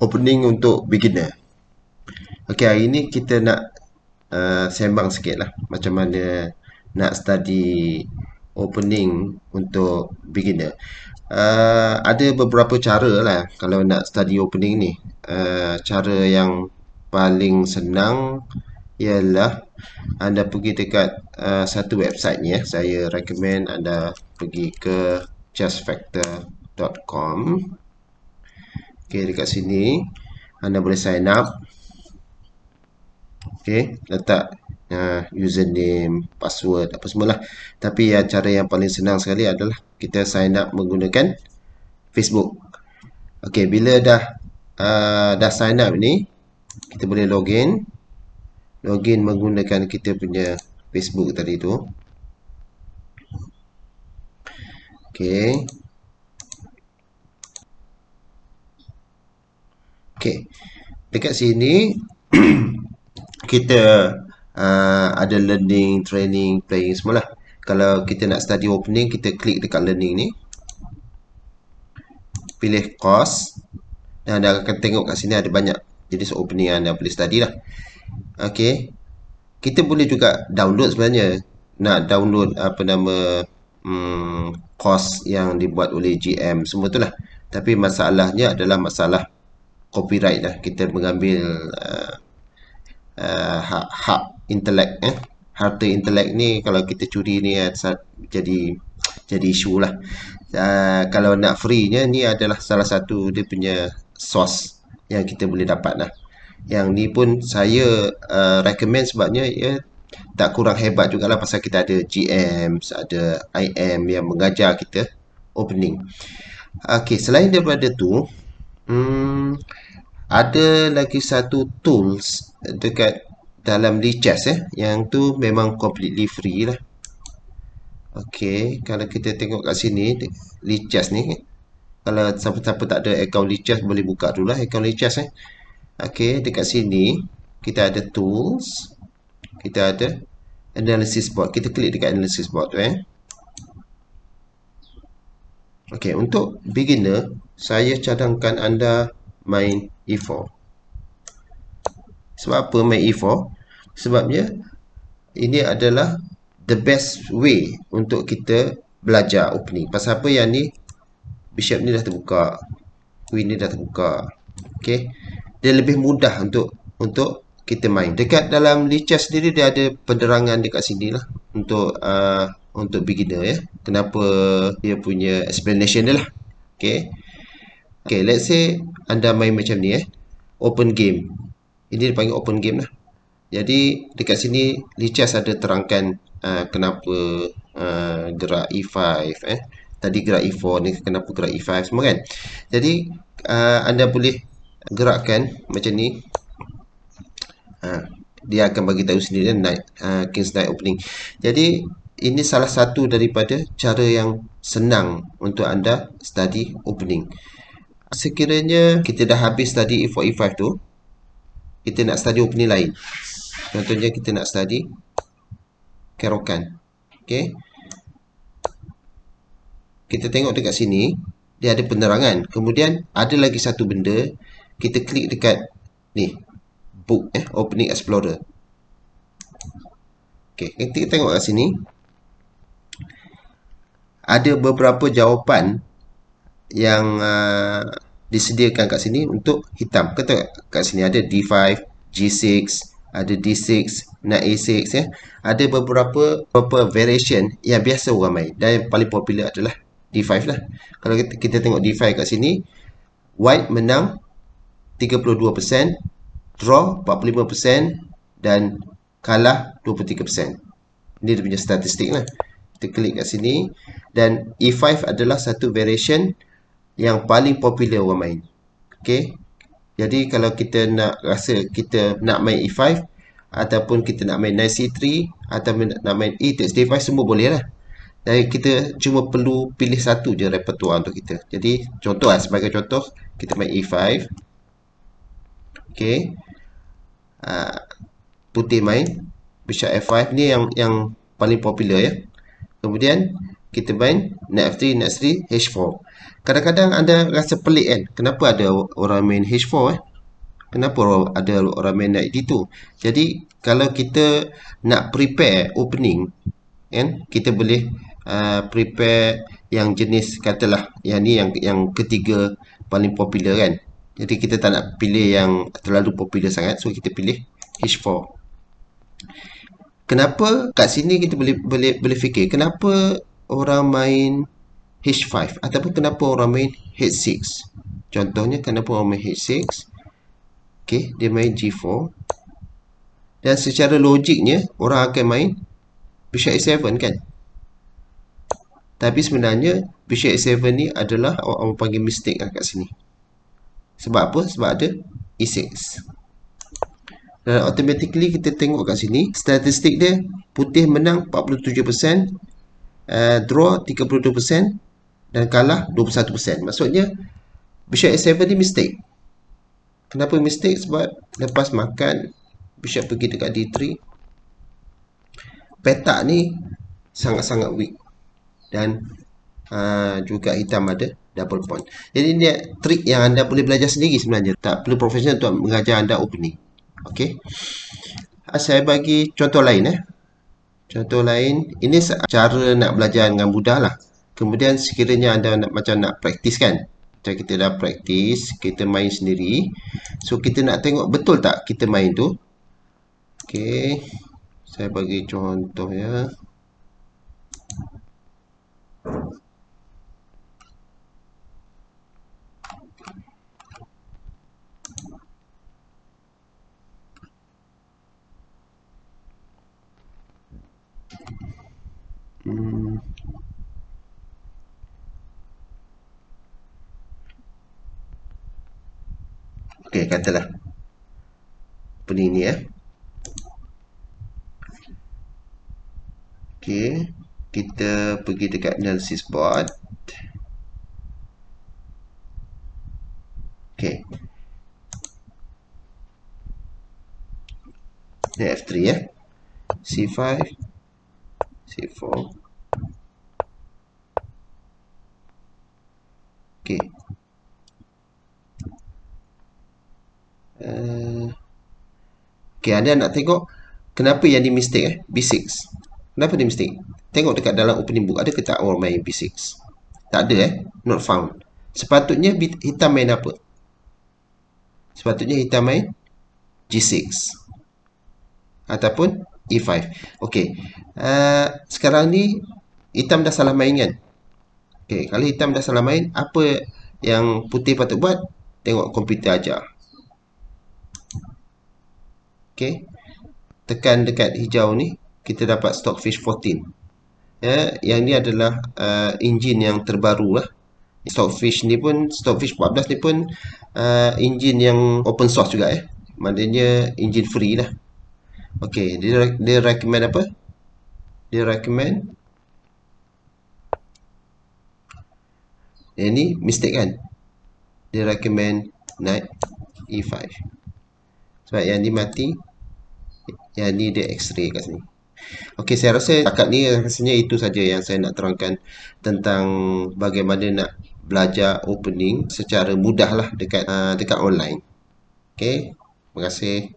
opening untuk beginner. Okey, hari ni kita nak sembang sikit lah macam mana nak study opening untuk beginner. Ada beberapa cara lah kalau nak study opening ni. Cara yang paling senang ialah anda pergi dekat satu website ni. Saya recommend anda pergi ke chessfactor.com. Okay, dekat sini anda boleh sign up. Okay, letak username, password, apa semualah. Tapi cara yang paling senang sekali adalah kita sign up menggunakan Facebook. Okay, bila dah sign up ni, kita boleh login menggunakan kita punya Facebook tadi tu. Okay. Okay, dekat sini kita ada learning, training, playing semualah. Kalau kita nak study opening, kita klik dekat learning ni, pilih course, dan anda akan tengok kat sini ada banyak jenis opening yang anda boleh study lah. Okay, kita boleh juga download sebenarnya. Nak download course yang dibuat oleh GM semua tu lah. Tapi masalahnya adalah masalah copyright lah. Kita mengambil hak intelek, harta intelek ni kalau kita curi ni jadi isu lah. Kalau nak free nya ni adalah salah satu dia punya source yang kita boleh dapat lah. Yang ni pun saya recommend sebabnya ia tak kurang hebat jugalah, pasal kita ada GM, ada IM yang mengajar kita opening. Okay, selain daripada tu, ada lagi satu tools dekat dalam Lichess yang tu memang completely free lah. Okay, kalau kita tengok kat sini Lichess ni, kalau siapa-siapa tak ada account Lichess boleh buka dulu lah account Lichess. Okay, dekat sini kita ada tools, kita ada analysis board. Kita klik dekat analysis board tu. Okay, untuk beginner saya cadangkan anda main E4. Sebab apa main E4? Sebabnya ini adalah the best way untuk kita belajar opening. Pasal apa, yang ni bishop ni dah terbuka, queen ni dah terbuka. Okay, dia lebih mudah untuk kita main. Dekat dalam Lichess sendiri dia ada penerangan dekat sini lah untuk beginner Kenapa dia punya explanation dia lah. Okay, let's say anda main macam ni open game. Ini dipanggil open game lah. Jadi dekat sini Lichess ada terangkan kenapa gerak E5 tadi gerak E4 ni, kenapa gerak E5 semua kan. Jadi anda boleh gerakkan macam ni. Dia akan bagi tahu sendiri King's Knight opening. Jadi ini salah satu daripada cara yang senang untuk anda study opening. Sekiranya kita dah habis study E4 E5 tu, kita nak study opening lain. Contohnya kita nak study kerokan. Okay, kita tengok dekat sini dia ada penerangan. Kemudian ada lagi satu benda, kita klik dekat ni, book opening explorer. Okay, kita tengok kat sini ada beberapa jawapan yang disediakan kat sini untuk hitam. Kata kat sini ada D5, G6, ada D6, Knight A6 Ada beberapa variation yang biasa orang main, dan yang paling popular adalah D5 lah. Kalau kita tengok D5 kat sini, white menang 32%, draw 45%, dan kalah 23%. Ini dia punya statistik lah. Kita klik kat sini, dan E5 adalah satu variation yang paling popular orang main. Okay, jadi kalau kita nak rasa kita nak main E5, ataupun kita nak main Knight C3, atau nak main E takes D5, semua boleh lah. Dan kita cuma perlu pilih satu je repertoire untuk kita. Jadi contoh sebagai contoh, kita main E5. Okay, putih main bishop F5 ni yang paling popular Kemudian kita main knight F3, knight F3, H4. Kadang-kadang anda rasa pelik kan, kenapa ada orang main H4 kenapa ada orang main knight D2. Jadi kalau kita nak prepare opening kan, kita boleh prepare yang jenis, katalah yang ni yang ketiga paling popular kan. Jadi kita tak nak pilih yang terlalu popular sangat, so kita pilih H4. Kenapa kat sini kita boleh fikir kenapa orang main H5 ataupun kenapa orang main H6. Contohnya kenapa orang main H6? Okey, dia main G4. Dan secara logiknya orang akan main Bishop A7 kan. Tapi sebenarnya Bishop A7 ni adalah orang panggil mistake lah kat sini. Sebab apa? Sebab ada E6. Dan automatically kita tengok kat sini, statistik dia putih menang 47%, draw 32% dan kalah 21%. Maksudnya Bishop A7 ni mistake. Kenapa mistake? Sebab lepas makan Bishop pergi dekat D3, petak ni sangat-sangat weak. Dan juga hitam ada double point. Jadi ni trik yang anda boleh belajar sendiri sebenarnya. Tak perlu profesional untuk mengajar anda opening. Okey. Saya bagi contoh lain Contoh lain, ini cara nak belajar dengan mudah lah. Kemudian sekiranya anda macam nak praktis kan. Macam kita dah praktis, kita main sendiri. So kita nak tengok betul tak kita main tu. Okey. Saya bagi contoh ya. Okey, katalah opening ni Okey, kita pergi dekat analysis board. Okey. Ni F3 C5, C4. Okey. Okey, anda nak tengok kenapa yang ni mistake B6. Kenapa dia mistake? Tengok dekat dalam opening book, ada ke tak orang main B6? Tak ada not found. Sepatutnya hitam main apa? Sepatutnya hitam main G6 ataupun E5. Okey. Sekarang ni hitam dah salah main kan? Okey, kalau hitam dah salah main, apa yang putih patut buat? Tengok komputer ajar. Okey. Tekan dekat hijau ni, kita dapat Stockfish 14. Yang ni adalah enjin yang terbaru lah. Stockfish 14 ni pun enjin yang open source juga maknanya enjin free lah. Okey, dia recommend apa? Dia recommend ni mistake kan? Dia recommend knight E5. Sebab yang ni mati, yang ni dia X-ray kat sini. Okey, saya rasa setakat ni rasanya itu saja yang saya nak terangkan tentang bagaimana nak belajar opening secara mudah lah dekat online. Okey, terima kasih.